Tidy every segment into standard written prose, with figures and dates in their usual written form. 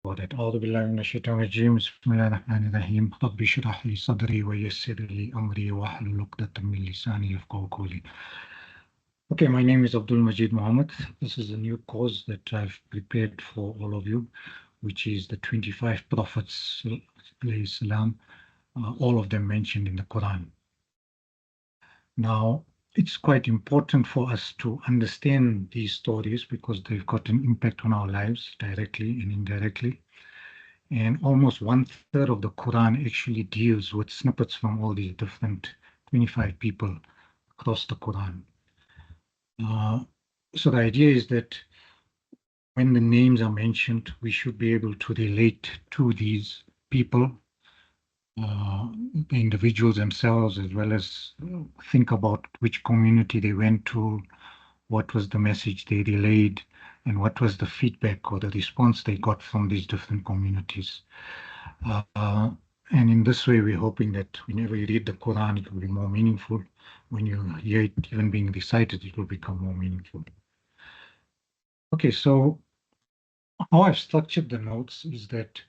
بعد أعوذ بالله من الشيطان الرجيم بسم الله الرحمن الرحيم رب اشرح لي صدري ويسر لي أمري واحلل عقدة من لساني يفقهوا قولي. Okay, my name is Abdul Majid Mohammed. This is a new course that I've prepared for all of you, which is the 25 prophets, alayhi salam, all of them mentioned in the Quran. Now, it's quite important for us to understand these stories because they've got an impact on our lives directly and indirectly. And almost one third of the Quran actually deals with snippets from all these different 25 people across the Quran. So the idea is that when the names are mentioned, we should be able to relate to these people, the individuals themselves, as well as think about which community they went to, what was the message they relayed, and what was the feedback or the response they got from these different communities. And in this way, we're hoping that whenever you read the Quran, it will be more meaningful. When you hear it even being recited, it will become more meaningful. Okay, so how I've structured the notes is that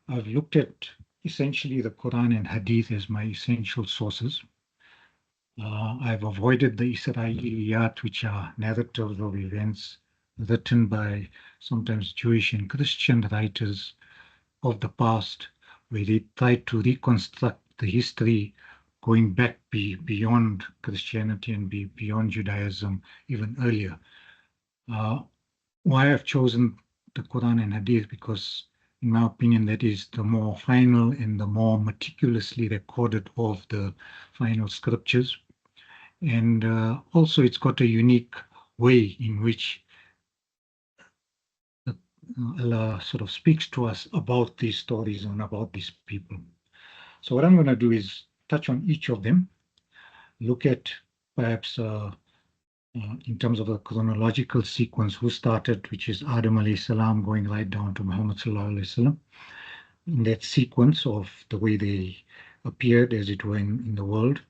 I've looked at essentially the Quran and Hadith as my essential sources. I've avoided the Israeliyat, which are narratives of events written by sometimes Jewish and Christian writers of the past, where they tried to reconstruct the history going back beyond Christianity and beyond Judaism even earlier. Why I've chosen the Quran and Hadith, because in my opinion, that is the more final and the more meticulously recorded of the final scriptures. And also it's got a unique way in which Allah sort of speaks to us about these stories and about these people. So what I'm going to do is touch on each of them, look at perhaps in terms of a chronological sequence, who started, which is Adam alayhi salam, going right down to Muhammad sallallahu alayhi wasallam, in that sequence of the way they appeared, as it were, in the world.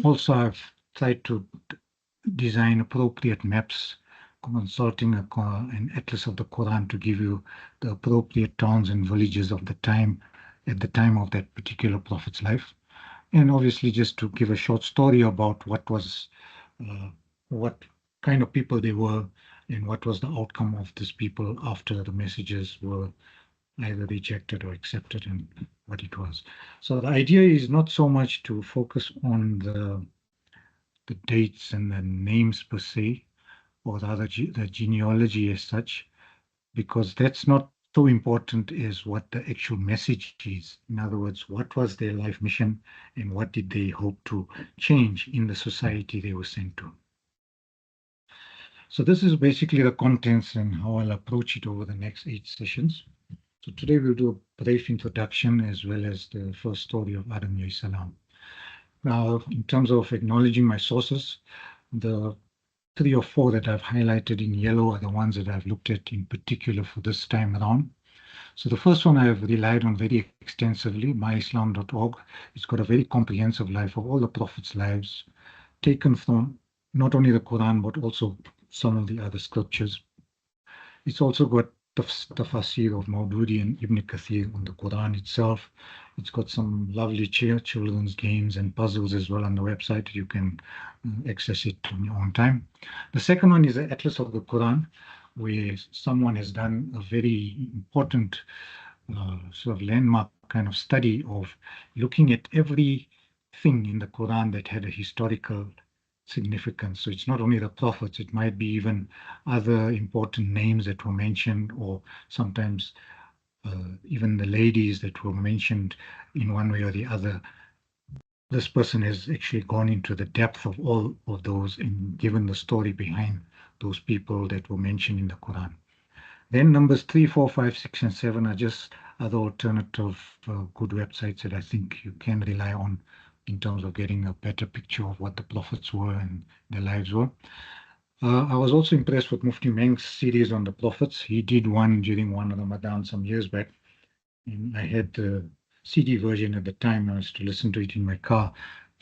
Also, I've tried to design appropriate maps, consulting an atlas of the Quran to give you the appropriate towns and villages of the time, at the time of that particular prophet's life. And obviously, just to give a short story about what kind of people they were and what was the outcome of these people after the messages were either rejected or accepted and what it was. So the idea is not so much to focus on the dates and the names per se, or rather the genealogy as such, because that's not so important as what the actual message is. In other words, what was their life mission and what did they hope to change in the society they were sent to. So this is basically the contents and how I'll approach it over the next 8 sessions. So today we'll do a brief introduction as well as the first story of Adam alayhi salam. Now, in terms of acknowledging my sources, the 3 or 4 that I've highlighted in yellow are the ones that I've looked at in particular for this time around. So the first one I have relied on very extensively, myislam.org. It's got a very comprehensive life of all the Prophets' lives, taken from not only the Quran, but also some of the other scriptures. It's also got tafsir of Maududi and Ibn Kathir on the Quran itself. It's got some lovely children's games and puzzles as well on the website. You can access it on your own time. The second one is the Atlas of the Quran, where someone has done a very important sort of landmark kind of study of looking at everything in the Quran that had a historical significance. So it's not only the prophets, it might be even other important names that were mentioned, or sometimes even the ladies that were mentioned in one way or the other. This person has actually gone into the depth of all of those and given the story behind those people that were mentioned in the Quran. Then numbers 3, 4, 5, 6, and 7 are just other alternative good websites that I think you can rely on in terms of getting a better picture of what the prophets were and their lives were. I was also impressed with Mufti Meng's series on the prophets. He did one during one Ramadan some years back, and I had the CD version at the time. I used to listen to it in my car.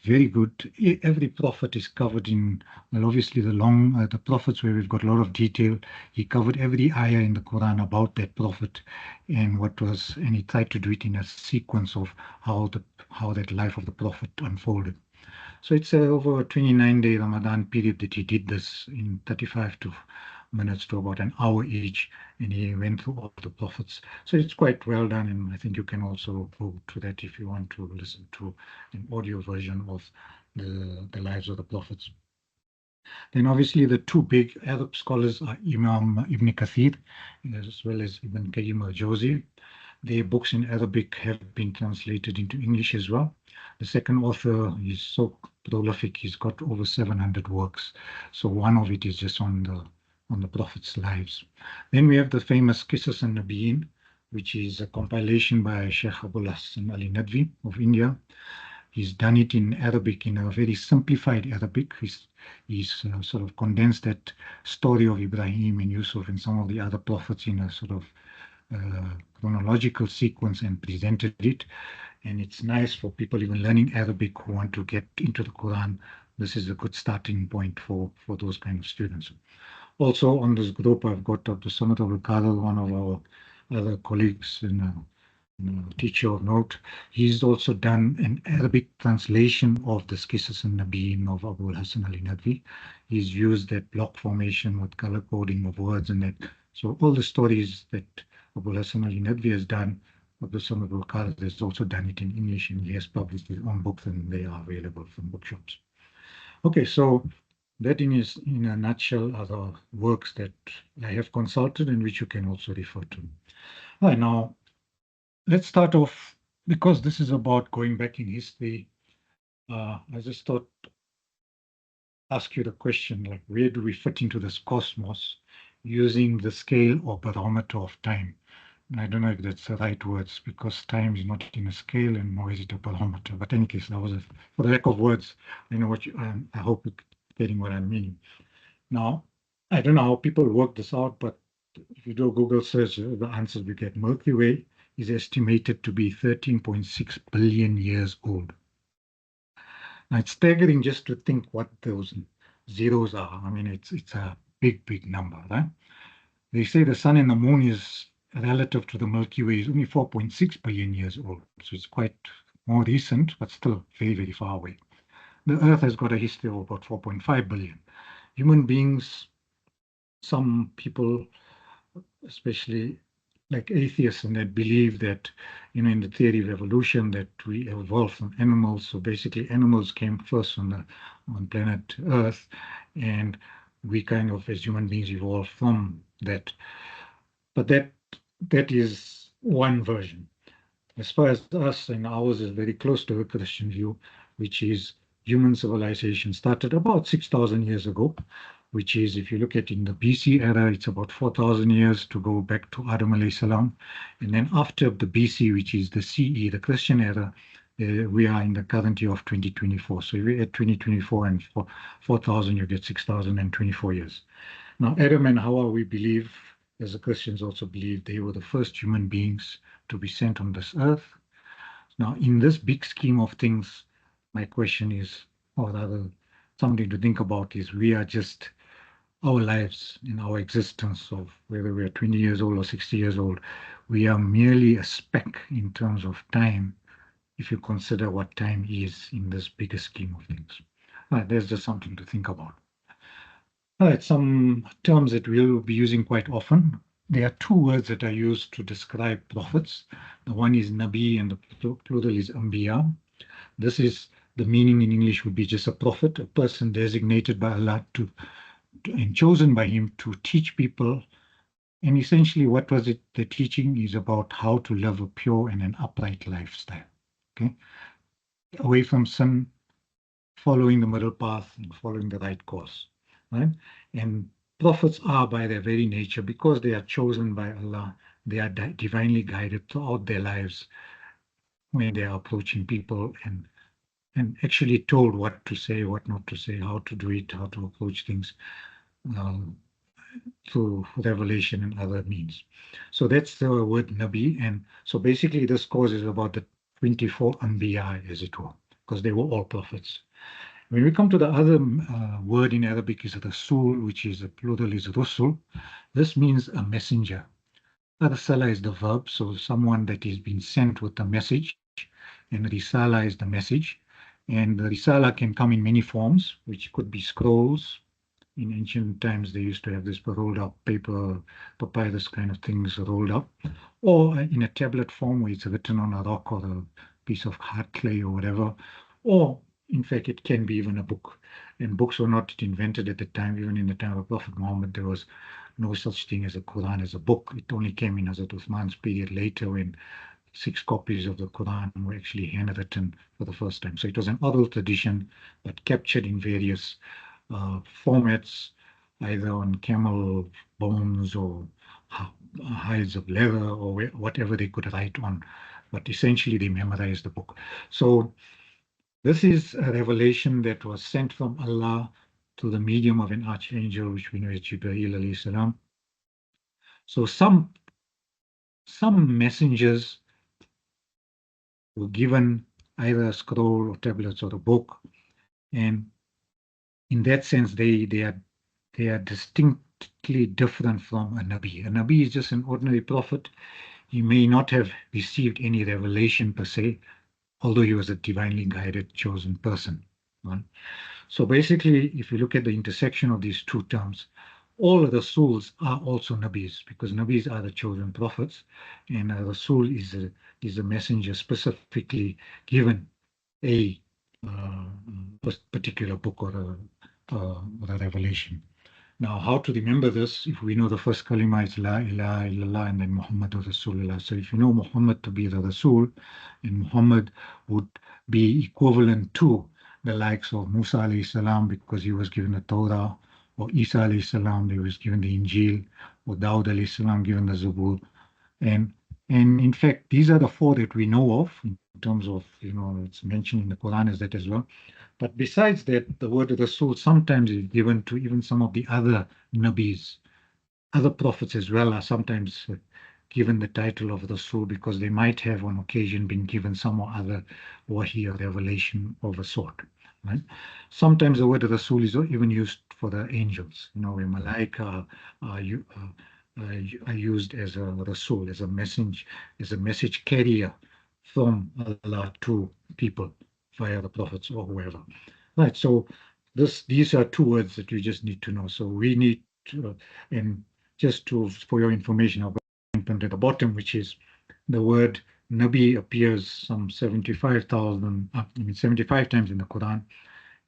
very good. Every prophet is covered in, well, obviously the prophets where we've got a lot of detail. He covered every ayah in the Quran about that prophet and he tried to do it in a sequence of how that life of the prophet unfolded. So it's over a 29-day Ramadan period that he did this in 35 to minutes to about an hour each, and he went through all the prophets. So it's quite well done, and I think you can also go to that if you want to listen to an audio version of the lives of the prophets. Then obviously the two big Arab scholars are Imam Ibn Kathir as well as Ibn Qayyim al-Jawzi. Their books in Arabic have been translated into English as well. The second author is so prolific; he's got over 700 works. So one of it is just on the Prophet's lives. Then we have the famous Qisas and Nabiyin, which is a compilation by Sheikh Abul Hassan Ali Nadvi of India. He's done it in Arabic, in a very simplified Arabic. He's sort of condensed that story of Ibrahim and Yusuf and some of the other prophets in a sort of chronological sequence and presented it. And it's nice for people even learning Arabic who want to get into the Quran. This is a good starting point for those kind of students. Also on this group, I've got Dr. Samad Abul Qadir, one of our other colleagues and teacher of note. He's also done an Arabic translation of the Qisas and Nabiyin of Abul Hassan Ali Nadvi. He's used that block formation with color coding of words and that. So all the stories that Abul Hassan Ali Nadvi has done, Abdul Samad Abul Qadir has also done it in English, and he has published his own books, and they are available from bookshops. Okay, so that in a nutshell are the works that I have consulted and which you can also refer to. All right, now let's start off, because this is about going back in history. I just thought ask you the question, like, where do we fit into this cosmos using the scale or barometer of time? And I don't know if that's the right words, because time is not in a scale and nor is it a barometer. But in any case, that was for the lack of words. I know what I hope you're getting what I mean. Now, I don't know how people work this out, but if you do a Google search, the answers we get. Milky Way is estimated to be 13.6 billion years old. Now, it's staggering just to think what those zeros are. I mean, it's a big number, right? They say the sun and the moon is relative to the Milky Way is only 4.6 billion years old. So it's quite more recent, but still very far away. The Earth has got a history of about 4.5 billion. Human beings, some people, especially like atheists, and that believe that, in the theory of evolution, that we evolved from animals. So basically, animals came first on planet Earth, and we kind of, as human beings, evolved from that. But that is one version. As far as us, and ours is very close to a Christian view, which is human civilization started about 6,000 years ago, which is, if you look at in the BC era, it's about 4,000 years to go back to Adam alayhi salam. And then after the BC, which is the CE, the Christian era, we are in the current year of 2024. So if we add 2024 and 4,000, you get 6,024 years. Now, Adam and Hawa, we believe, as the Christians also believe, they were the first human beings to be sent on this earth. Now, in this big scheme of things, my question is, or rather, something to think about is, we are just our lives, in our existence, of whether we are 20 years old or 60 years old, we are merely a speck in terms of time, if you consider what time is in this bigger scheme of things. All right, there's just something to think about. All right, some terms that we'll be using quite often. There are two words that are used to describe prophets. The one is Nabi and the plural is Anbiya. This is the meaning in English would be just a prophet, a person designated by Allah and chosen by him to teach people. And essentially, what was it? The teaching is about how to live a pure and an upright lifestyle. Okay, away from sin, following the middle path and following the right course, right? And prophets are, by their very nature, because they are chosen by Allah, they are divinely guided throughout their lives when they are approaching people and actually told what to say, what not to say, how to do it, how to approach things through revelation and other means. So that's the word Nabi. And so basically this course is about the 24 Anbiya, as it were. because they were all prophets. When we come to the other word in Arabic is Rasul, which is a plural is Rusul. This means a messenger. Arsala is the verb, so someone that is being sent with a message, and Risala is the message. And the Risala can come in many forms, which could be scrolls. In ancient times, they used to have this rolled up paper, papyrus kind of things rolled up, or in a tablet form where it's written on a rock or a piece of hard clay or whatever, or in fact, it can be even a book. And books were not invented at the time. Even in the time of Prophet Muhammad, there was no such thing as a Quran as a book. It only came in Hazrat Uthman's period later when 6 copies of the Quran were actually handwritten for the first time. So it was an oral tradition, but captured in various formats, either on camel bones or hides of leather or whatever they could write on. But essentially, they memorized the book. So this is a revelation that was sent from Allah through the medium of an archangel, which we know is Jibreel alayhi salam. So some messengers were given either a scroll or tablets or a book, and in that sense, they are distinctly different from a Nabi. A Nabi is just an ordinary prophet. He may not have received any revelation per se, although he was a divinely guided, chosen person. Right? So basically, if you look at the intersection of these two terms, all the Rasuls are also Nabis, because Nabis are the chosen prophets, and a Rasul is a messenger specifically given a particular book or a revelation. Now, how to remember this? If we know the first kalima is La ilaha illallah and then Muhammadur Rasulullah. So if you know Muhammad to be the Rasul, and Muhammad would be equivalent to the likes of Musa alayhi salam because he was given the Torah, or Isa alayhi salam, he was given the Injil, or Dawud alayhi salam given the Zabur. And and in fact, these are the four that we know of in terms of, it's mentioned in the Quran as that as well. But besides that, the word Rasul sometimes is given to even some of the other Nabis. Other prophets as well are sometimes given the title of Rasul because they might have on occasion been given some or other wahi or revelation of a sort. Right? Sometimes the word Rasul is even used for the angels, where Malaika are used as a Rasul, as a message carrier from Allah to people via the prophets or whoever. Right. So these are two words that you just need to know. So we need to, and just for your information, I'll put at the bottom, which is the word Nabi appears some 75 times in the Quran,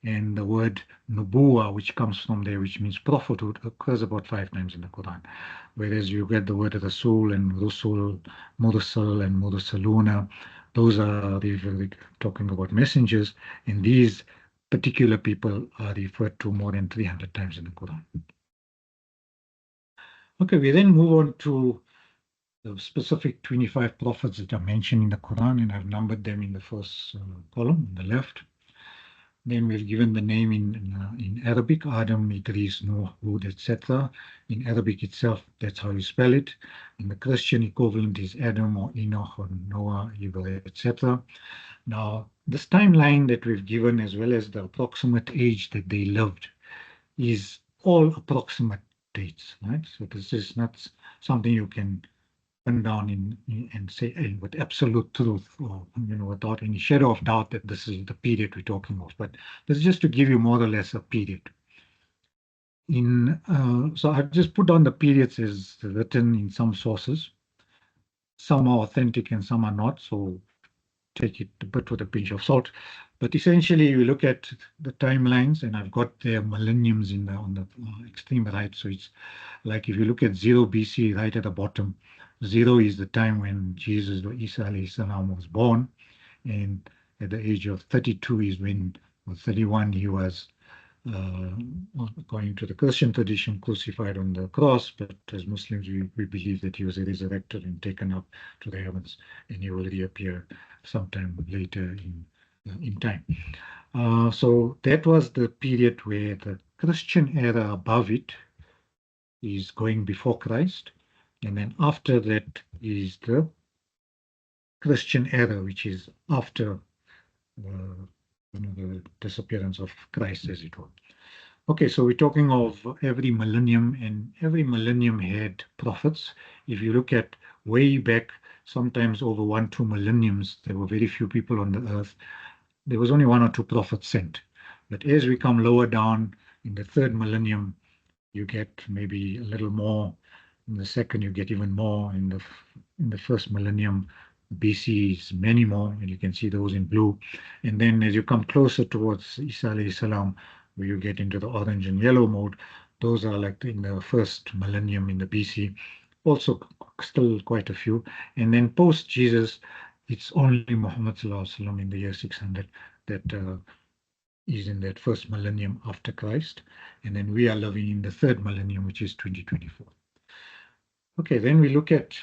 and the word Nubuwa, which comes from there, which means prophethood, occurs about 5 times in the Quran. Whereas you get the word Rasul and Rusul, Mursal and Mursaluna, those are talking about messengers, and these particular people are referred to more than 300 times in the Quran. Okay, we then move on to the specific 25 prophets that are mentioned in the Quran, and I've numbered them in the first column on the left. Then we've given the name in Arabic, Adam, Idris, Noah, Hud, etc. In Arabic itself, that's how you spell it. In the Christian equivalent is Adam or Enoch or Noah, Ibrahim, etc. Now, this timeline that we've given, as well as the approximate age that they lived, is all approximate dates, right? So this is not something you can pin down and say with absolute truth, or without any shadow of doubt that this is the period we're talking of. But this is just to give you more or less a period. So I've just put down the periods as written in some sources. Some are authentic and some are not. So take it a bit with a pinch of salt. But essentially, you look at the timelines, and I've got their millenniums on the extreme right. So it's like if you look at 0 BC right at the bottom, 0 is the time when Jesus or Isa alayhi salam was born. And at the age of 32 is when, or 31, he was, uh, according to the Christian tradition, crucified on the cross. But as Muslims, we believe that he was resurrected and taken up to the heavens, and he will reappear sometime later in time. So that was the period where the Christian era above it is going before Christ, and then after that is the Christian era, which is after the disappearance of Christ, as it were. Okay, so we're talking of every millennium, and every millennium had prophets. If you look at way back, sometimes over 1, 2 millenniums, there were very few people on the earth. There was only 1 or 2 prophets sent. But as we come lower down in the third millennium, you get maybe a little more. In the second, you get even more. In the first millennium, BC is many more, and you can see those in blue. And then as you come closer towards Isa alayhi salam, where you get into the orange and yellow mode, those are like in the first millennium in the BC. Also, still quite a few. And then post Jesus, it's only Muhammad sallallahu alaihi wasallam in the year 600 that is in that first millennium after Christ. And then we are living in the third millennium, which is 2024. Okay, then we look at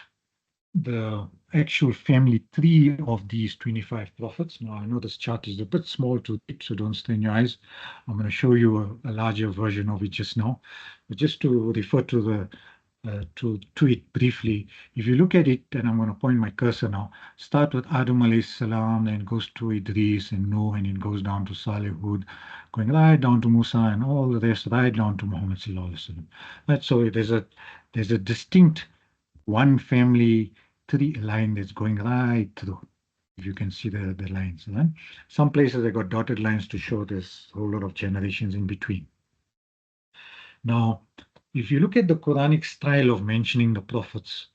the actual family tree of these 25 prophets. Now, I know this chart is a bit small to read, so don't strain your eyes. I'm going to show you a larger version of it just now. But just to refer to to it briefly, if you look at it, and I'm going to point my cursor now, start with Adam alayhi salam, then goes to Idris and Noah, and it goes down to Saleh, Hud, going right down to Musa and all the rest, right down to Muhammad sallallahu alaihi wasallam. Right, so there's a distinct one family tree line that's going right through. If you can see the lines, right? Some places they got dotted lines to show there's a whole lot of generations in between. Now, if you look at the Quranic style of mentioning the prophets,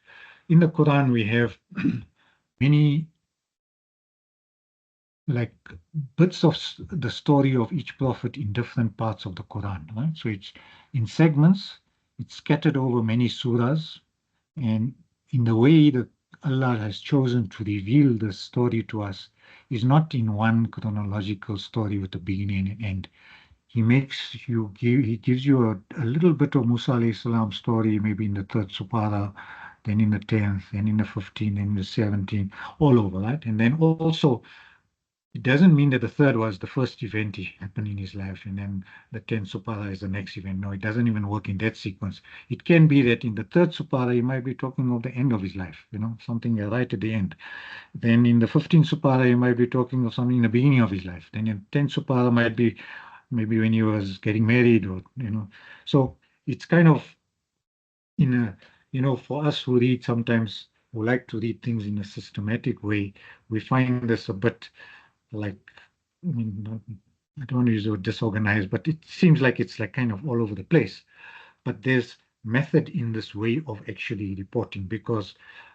in the Quran we have many like bits of the story of each prophet in different parts of the Quran, right? So it's in segments, it's scattered over many surahs, and in the way that Allah has chosen to reveal the story to us is not in one chronological story with a beginning and end. He gives you a little bit of Musa alayhi salam story, maybe in the third supara, then in the 10th, then in the 15th, then in the 17th, all over, right? And then also it doesn't mean that the third was the first event he happened in his life, and then the 10th supara is the next event. No, it doesn't even work in that sequence. It can be that in the third supara, he might be talking of the end of his life, something right at the end. Then in the 15th supara, he might be talking of something in the beginning of his life. Then in 10th supara might be maybe when he was getting married or. So it's kind of in for us who read sometimes, who like to read things in a systematic way, we find this a bit like, I mean, I don't want to use the word disorganized, but it seems like it's like kind of all over the place. But there's method in this way of actually reporting, because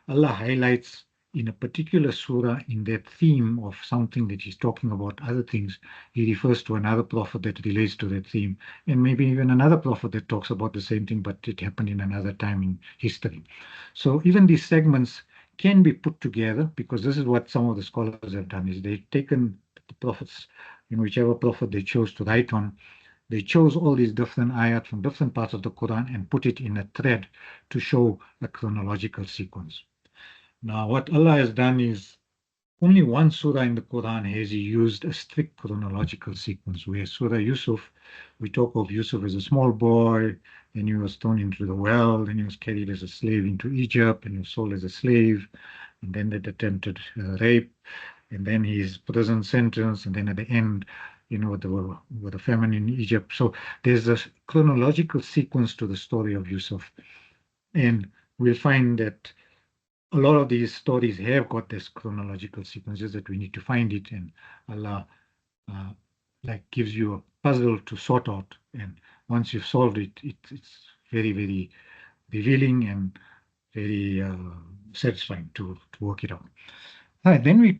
Allah highlights in a particular surah in that theme of something that he's talking about other things, he refers to another prophet that relates to that theme, and maybe even another prophet that talks about the same thing, but it happened in another time in history. So even these segments can be put together, because this is what some of the scholars have done, is they've taken the prophets, whichever prophet they chose to write on, they chose all these different ayat from different parts of the Quran and put it in a thread to show a chronological sequence. Now, what Allah has done is only one surah in the Quran has He used a strict chronological sequence, where Surah Yusuf, we talk of Yusuf as a small boy, then he was thrown into the well, then he was carried as a slave into Egypt, and he was sold as a slave, and then that attempted rape, and then his prison sentence, and then at the end, with the famine in Egypt. So there's a chronological sequence to the story of Yusuf, and we'll find that a lot of these stories have got this chronological sequence, just that we need to find it, and Allah uh, like gives you a puzzle to sort out, and once you've solved it, it's very, very revealing and very satisfying to work it out. All right, then we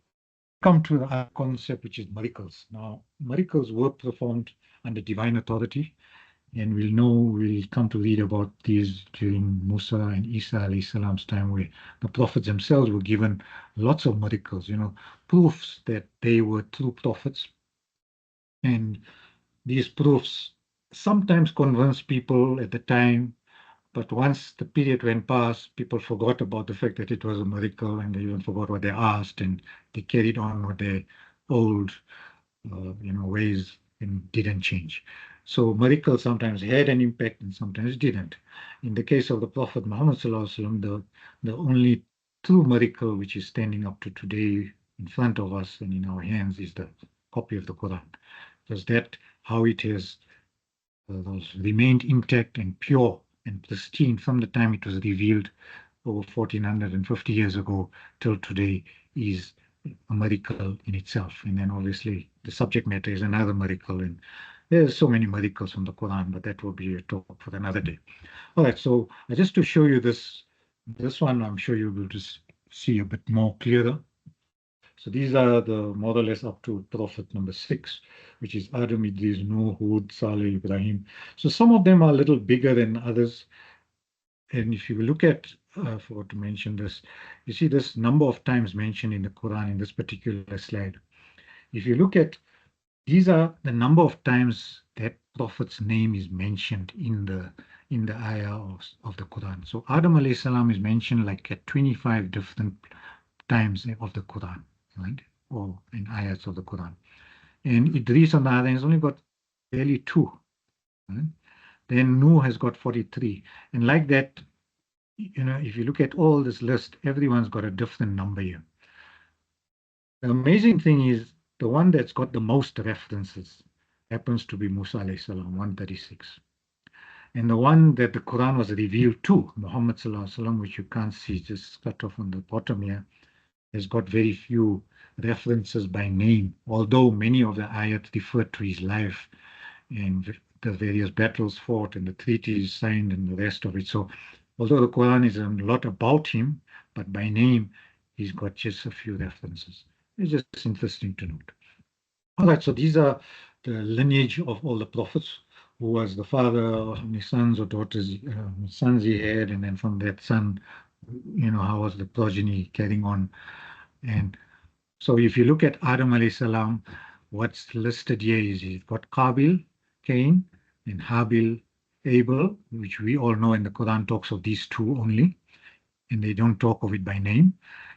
come to the other concept, which is miracles. Now, miracles were performed under divine authority, and we'll come to read about these during Musa and Isa alayhi salam's time, where the prophets themselves were given lots of miracles, proofs that they were true prophets. And these proofs sometimes convinced people at the time, but once the period went past, people forgot about the fact that it was a miracle, and they even forgot what they asked, and they carried on with their old, ways, and didn't change. So miracles sometimes had an impact and sometimes didn't. In the case of the Prophet Muhammad Sallallahu Alaihi Wasallam, the only true miracle which is standing up to today in front of us and in our hands is the copy of the Quran. Because that how it has remained intact and pure and pristine from the time it was revealed over 1450 years ago till today is a miracle in itself. And then obviously the subject matter is another miracle. And there's so many miracles from the Quran, but that will be a talk for another day. All right, so just to show you this one, I'm sure you will just see a bit more clearer. So these are the more or less up to Prophet number 6, which is Adam, Idris, Noah, Hud, Saleh, Ibrahim. So some of them are a little bigger than others. And if you look at, I forgot to mention this, you see this number of times mentioned in the Quran in this particular slide. If you look at, these are the number of times that Prophet's name is mentioned in the ayah of the Quran. So Adam alayhi salam is mentioned like at 25 different times of the Quran, right? Or in ayahs of the Quran. And Idris on the other hand has only got barely 2. Right? Then Nuh has got 43. And like that, if you look at all this list, everyone's got a different number here. The amazing thing is the one that's got the most references happens to be Musa alayhi salam, 136. And the one that the Quran was revealed to, Muhammad sallallahu alaihi wasallam, which you can't see, just cut off on the bottom here, has got very few references by name, although many of the ayat refer to his life and the various battles fought and the treaties signed and the rest of it. So, although the Quran is a lot about him, but by name, he's got just a few references. It's just interesting to note. All right, so these are the lineage of all the prophets. Who was the father, how many sons or daughters, sons he had, and then from that son, how was the progeny carrying on. And so if you look at Adam alayhi salam, what's listed here is he's got Qabil, Cain, and Habil, Abel, which we all know in the Quran talks of these two only, and they don't talk of it by name.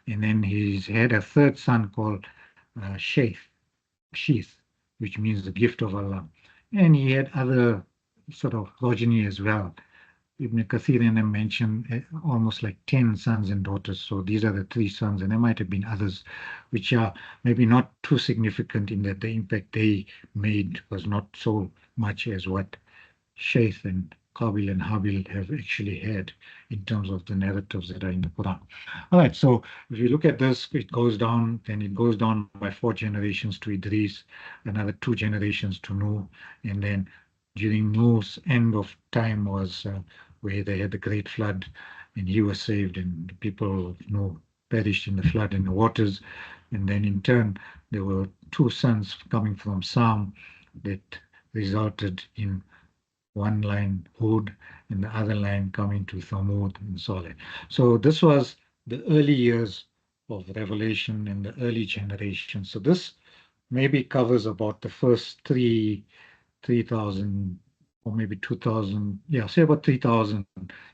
And then he's had a third son called Sheath, which means the gift of Allah. And he had other sort of progeny as well. Ibn Kathir and them mention almost like 10 sons and daughters. So these are the 3 sons, and there might have been others, which are maybe not too significant in that the impact they made was not so much as what Shaith and Qabil and Habil have actually had in terms of the narratives that are in the Quran. All right, so if you look at this, it goes down, then it goes down by 4 generations to Idris, another 2 generations to Nuh, and then during Noah's end of time was where they had the great flood, and he was saved, and the people of Noah perished in the flood and the waters. And then in turn, there were 2 sons coming from Sam that resulted in one line Hud and the other line coming to Thamud and Saleh. So this was the early years of Revelation and the early generation. So this maybe covers about the first 3,000 or maybe 2,000, yeah, say about 3,000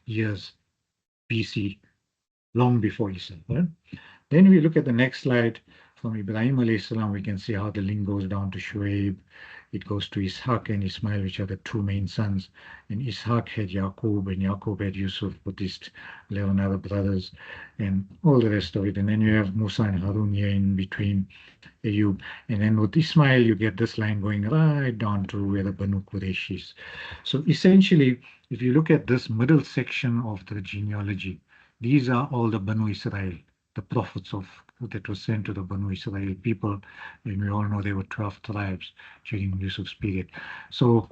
years BC, long before Isa. Right? Then we look at the next slide from Ibrahim alayhi salam, we can see how the link goes down to Shuaib. It goes to Ishaq and Ismail, which are the 2 main sons. And Ishaq had Yaqub, and Yaqub had Yusuf, with his 11 other brothers, and all the rest of it. And then you have Musa and Harun here in between, Ayub. And then with Ismail, you get this line going right down to where the Banu Quraysh is. So essentially, if you look at this middle section of the genealogy, these are all the Banu Israel, the prophets that were sent to the Banu Israel people, and we all know there were 12 tribes during Yusuf's period. So,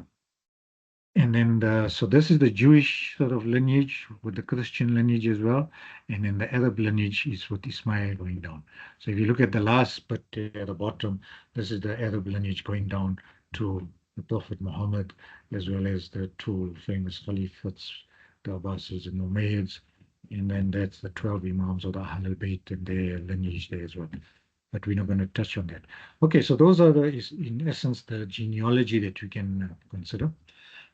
and then so this is the Jewish sort of lineage with the Christian lineage as well, and then the Arab lineage is with Ismail going down. So if you look at the last bit at the bottom, this is the Arab lineage going down to the Prophet Muhammad, as well as the 2 famous caliphs, the Abbasids and Umayyads. And then that's the 12 Imams of the Ahlul Bayt and their lineage there as well. But we're not going to touch on that. Okay, so those are in essence, the genealogy that we can consider.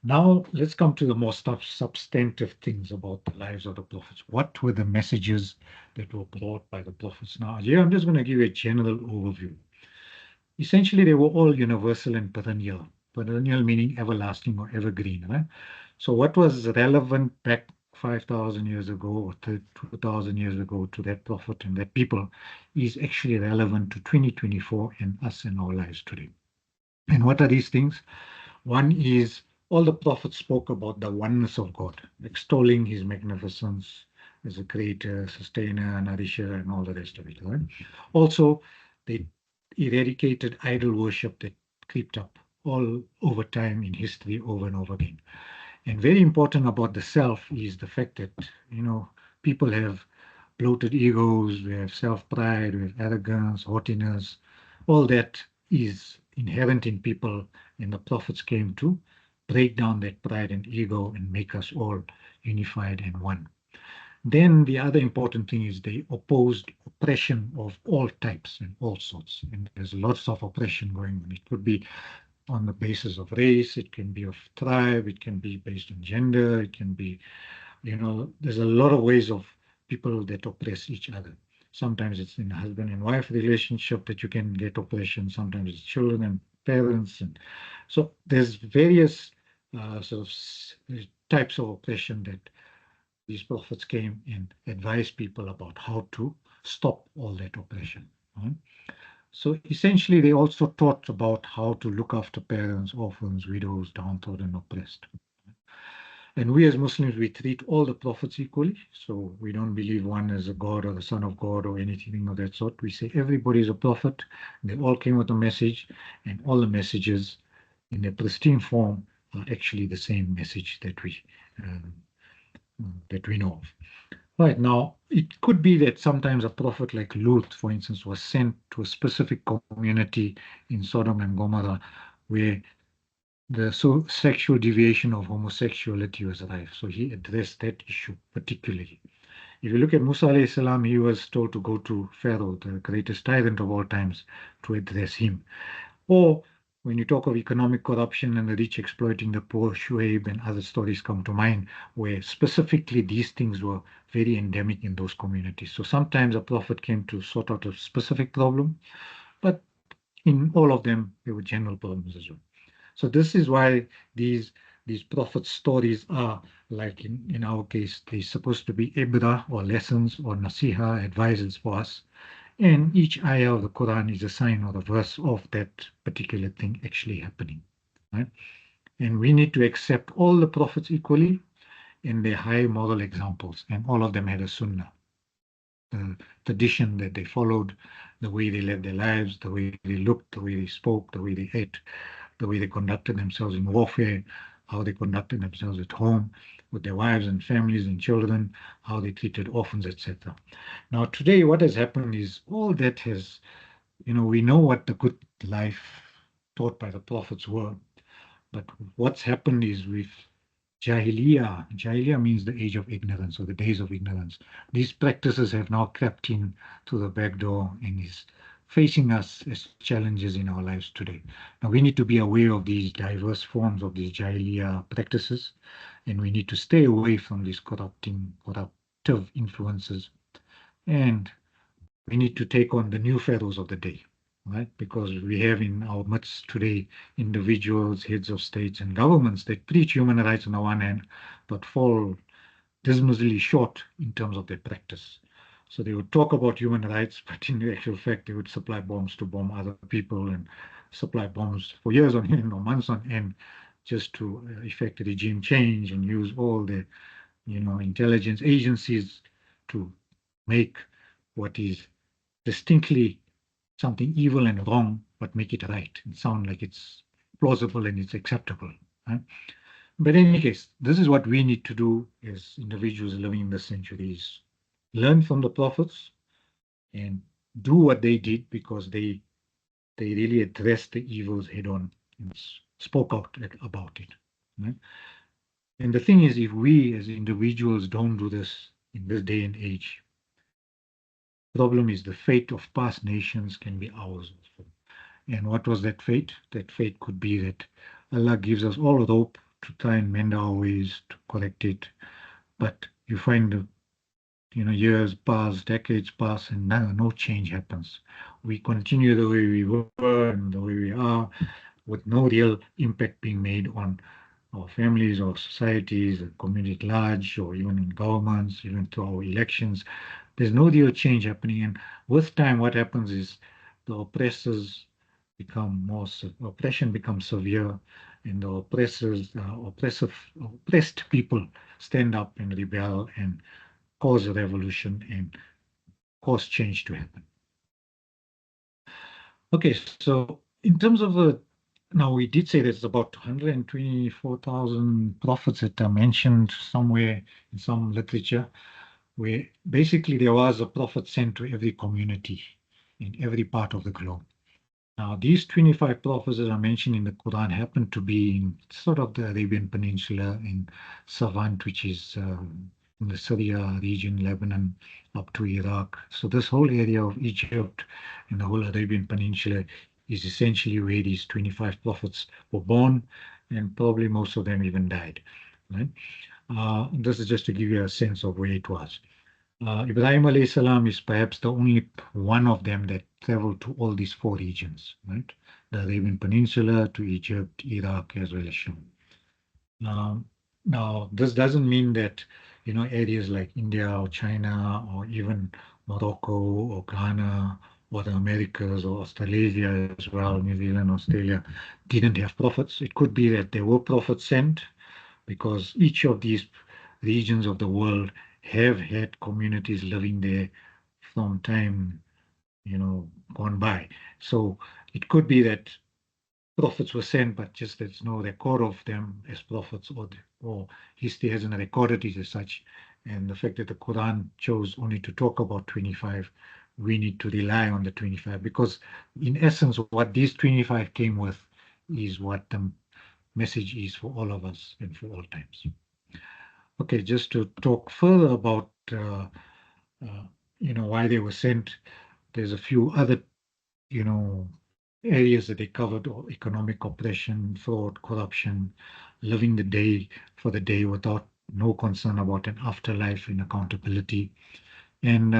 Now let's come to the more substantive things about the lives of the prophets. What were the messages that were brought by the prophets? Now, here I'm just going to give you a general overview. Essentially, they were all universal and perennial. Perennial meaning everlasting or evergreen, right? So what was relevant back 5,000 years ago or 2,000 years ago to that prophet and that people is actually relevant to 2024 and us and our lives today. And what are these things? One is all the prophets spoke about the oneness of God, extolling his magnificence as a creator, sustainer, nourisher, and all the rest of it. Right? Also, they eradicated idol worship that crept up all over time in history over and over again. And very important about the self is the fact that, people have bloated egos, we have self pride, we have arrogance, haughtiness. All that is inherent in people, and the prophets came to break down that pride and ego and make us all unified and one. Then the other important thing is they opposed oppression of all types and all sorts. And there's lots of oppression going on. It could be on the basis of race, it can be of tribe, it can be based on gender, it can be, there's a lot of ways of people that oppress each other. Sometimes it's in a husband and wife relationship that you can get oppression, sometimes it's children and parents. And so there's various sort of types of oppression that these prophets came and advised people about how to stop all that oppression. Right? So essentially, they also taught about how to look after parents, orphans, widows, downtrodden, oppressed. And we as Muslims, we treat all the prophets equally. So we don't believe one as a god or the son of God or anything of that sort. We say everybody is a prophet. They all came with a message, and all the messages in their pristine form are actually the same message um, that we know of. Right now, it could be that sometimes a prophet like Lut, for instance, was sent to a specific community in Sodom and Gomorrah where the sexual deviation of homosexuality was rife. So he addressed that issue particularly. If you look at Musa alayhi salam, he was told to go to Pharaoh, the greatest tyrant of all times, to address him. Or when you talk of economic corruption and the rich exploiting the poor, Shuaib and other stories come to mind, where specifically these things were very endemic in those communities. So sometimes a prophet came to sort out a specific problem, but in all of them, there were general problems as well. So this is why these these prophet stories are like in our case, they're supposed to be ibra or lessons or nasiha, advices for us. And each ayah of the Quran is a sign or a verse of that particular thing actually happening. Right? And we need to accept all the prophets equally in their high moral examples. And all of them had a sunnah, the tradition that they followed, the way they led their lives, the way they looked, the way they spoke, the way they ate, the way they conducted themselves in warfare, how they conducted themselves at home with their wives and families and children, how they treated orphans, etc. Now, today, what has happened is all that has, we know what the good life taught by the prophets were, but what's happened is with Jahiliyyah means the age of ignorance or the days of ignorance. These practices have now crept in through the back door and is facing us as challenges in our lives today. Now we need to be aware of these diverse forms of these Jahiliyyah practices, and we need to stay away from these corruptive influences, and we need to take on the new pharaohs of the day, right? Because we have in our midst today individuals, heads of states and governments that preach human rights on the one hand, but fall dismally short in terms of their practice. So they would talk about human rights, but in the actual fact, they would supply bombs to bomb other people and supply bombs for years on end or months on end just to effect a regime change and use all the, intelligence agencies to make what is distinctly something evil and wrong, but make it right and sound like it's plausible and it's acceptable. Right? But in any case, this is what we need to do as individuals living in the centuries. Learn from the prophets and do what they did because they really addressed the evils head on and spoke out about it. Right? And the thing is, if we as individuals don't do this in this day and age, problem is the fate of past nations can be ours also. And what was that fate? That fate could be that Allah gives us all hope to try and mend our ways, to correct it. But you find the years pass, decades pass, and no change happens. We continue the way we were and the way we are, with no real impact being made on our families, our societies, the community at large, or even in governments, even through our elections. There's no real change happening. And with time, what happens is the oppressors become oppression becomes severe, and the oppressed people stand up and rebel and cause a revolution and cause change to happen. Okay, so in terms of now we did say there's about 124,000 prophets that are mentioned somewhere in some literature, where basically there was a prophet sent to every community in every part of the globe. Now, these 25 prophets that are mentioned in the Quran happen to be in sort of the Arabian Peninsula, in Savant, which is in the Syria region, Lebanon, up to Iraq. So this whole area of Egypt and the whole Arabian Peninsula is essentially where these 25 prophets were born, and probably most of them even died. Right? This is just to give you a sense of where it was. Ibrahim alayhi salam is perhaps the only one of them that traveled to all these four regions, right? The Arabian Peninsula to Egypt, Iraq, as well as Sham. Um, Now, this doesn't mean that, areas like India or China or even Morocco or Ghana or the Americas or Australasia as well, New Zealand, Australia, didn't have prophets. It could be that there were prophets sent because each of these regions of the world have had communities living there from time, gone by. So it could be that prophets were sent, but just there's no record of them as prophets, or history hasn't recorded it as such. And the fact that the Quran chose only to talk about 25, we need to rely on the 25 because, in essence, what these 25 came with is what the message is for all of us and for all times. Okay, just to talk further about uh, why they were sent. There's a few other you know areas that they covered: or economic oppression, fraud, corruption, living the day for the day without no concern about an afterlife and accountability, and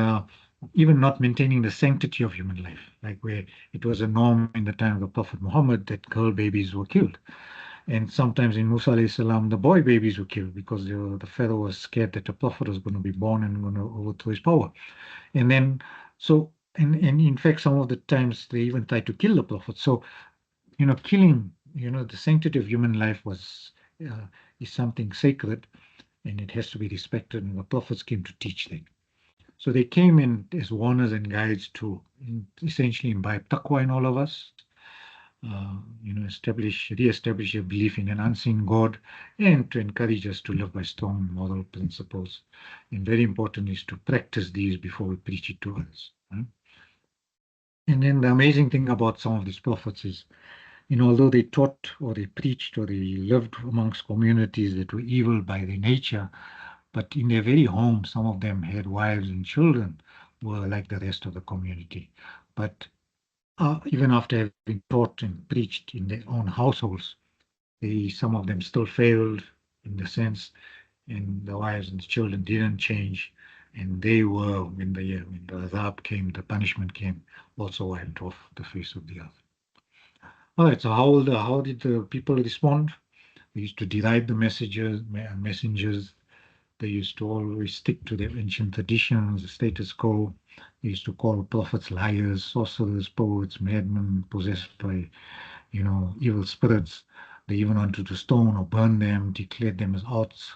even not maintaining the sanctity of human life, like where it was a norm in the time of the Prophet Muhammad that girl babies were killed. And sometimes in Musa alayhi salam, the boy babies were killed because the Pharaoh was scared that the Prophet was going to be born and going to overthrow his power. And then, and in fact, some of the times they even tried to kill the Prophet. So, killing, the sanctity of human life is something sacred and it has to be respected. And the prophets came to teach that. So they came in as warners and guides to essentially imbibe taqwa in all of us, re-establish a belief in an unseen God, and to encourage us to live by strong moral principles. And very important is to practice these before we preach it to others. Right? And then the amazing thing about some of these prophets is, although they taught or they preached or they lived amongst communities that were evil by their nature, but in their very home, some of them had wives and children who were like the rest of the community. But even after having taught and preached in their own households, some of them still failed in the sense, and the wives and the children didn't change, and they were, when the azab came, the punishment came, also wiped off the face of the earth. All right, so how did the people respond? They used to deride the messengers. They used to always stick to their ancient traditions, the status quo. They used to call prophets liars, sorcerers, poets, madmen, possessed by, evil spirits. They even wanted to stone or burn them, declared them as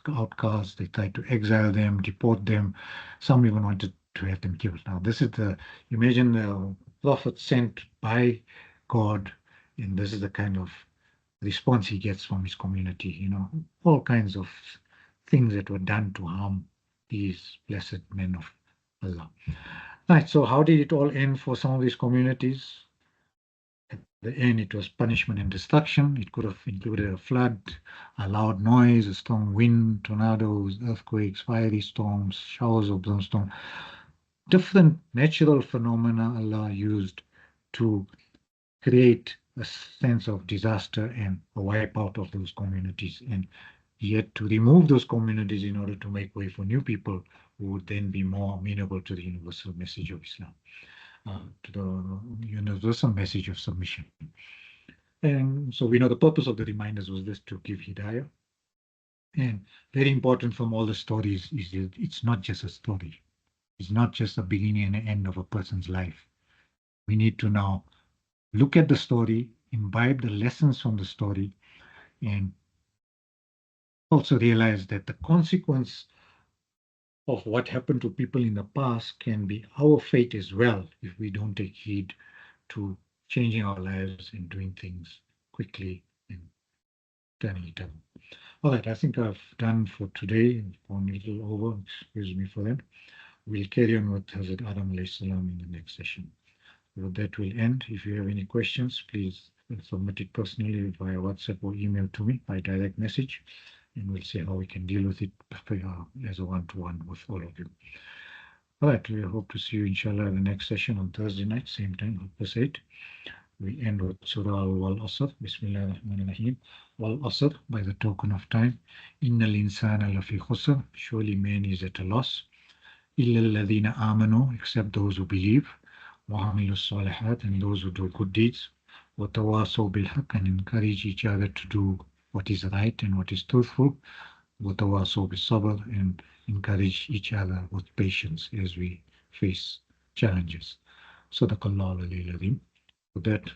outcasts. They tried to exile them, deport them. Some even wanted to have them killed. Now, this is imagine the prophet sent by God, and this is the kind of response he gets from his community, all kinds of things that were done to harm these blessed men of Allah. Right, so how did it all end for some of these communities? At the end, it was punishment and destruction. It could have included a flood, a loud noise, a strong wind, tornadoes, earthquakes, fiery storms, showers of brimstone. Different natural phenomena Allah used to create a sense of disaster and a wipeout of those communities. And yet to remove those communities in order to make way for new people who would then be more amenable to the universal message of Islam, to the universal message of submission. And so we know the purpose of the reminders was this: to give hidayah, And very important from all the stories is that it's not just a story. It's not just the beginning and the end of a person's life. We need to now look at the story, imbibe the lessons from the story, and also realize that the consequence of what happened to people in the past can be our fate as well if we don't take heed to changing our lives and doing things quickly and turning it around. All right, I think I've done for today. I've gone a little over, excuse me for that. We'll carry on with Hazrat Adam alayhi salam in the next session. With that, will end. If you have any questions, please submit it personally via WhatsApp or email to me by direct message, and we'll see how we can deal with it as a one-to-one with all of you. All right, we hope to see you, inshallah, in the next session on Thursday night, same time, 8:30. We end with Surah Al-Asr, Bismillah ar-Rahman ar-Rahim. Wal-Asr, by the token of time. Innal insana lafi khusr, surely man is at a loss. Illa alladhina amanu, except those who believe. Wa amilu salihat, and those who do good deeds. Wa tawasaw bil haqq, and encourage each other to do what is right and what is truthful. Wa tawasaw bis sabr, and encourage each other with patience as we face challenges. Sadaqallahu al-Azim. With that,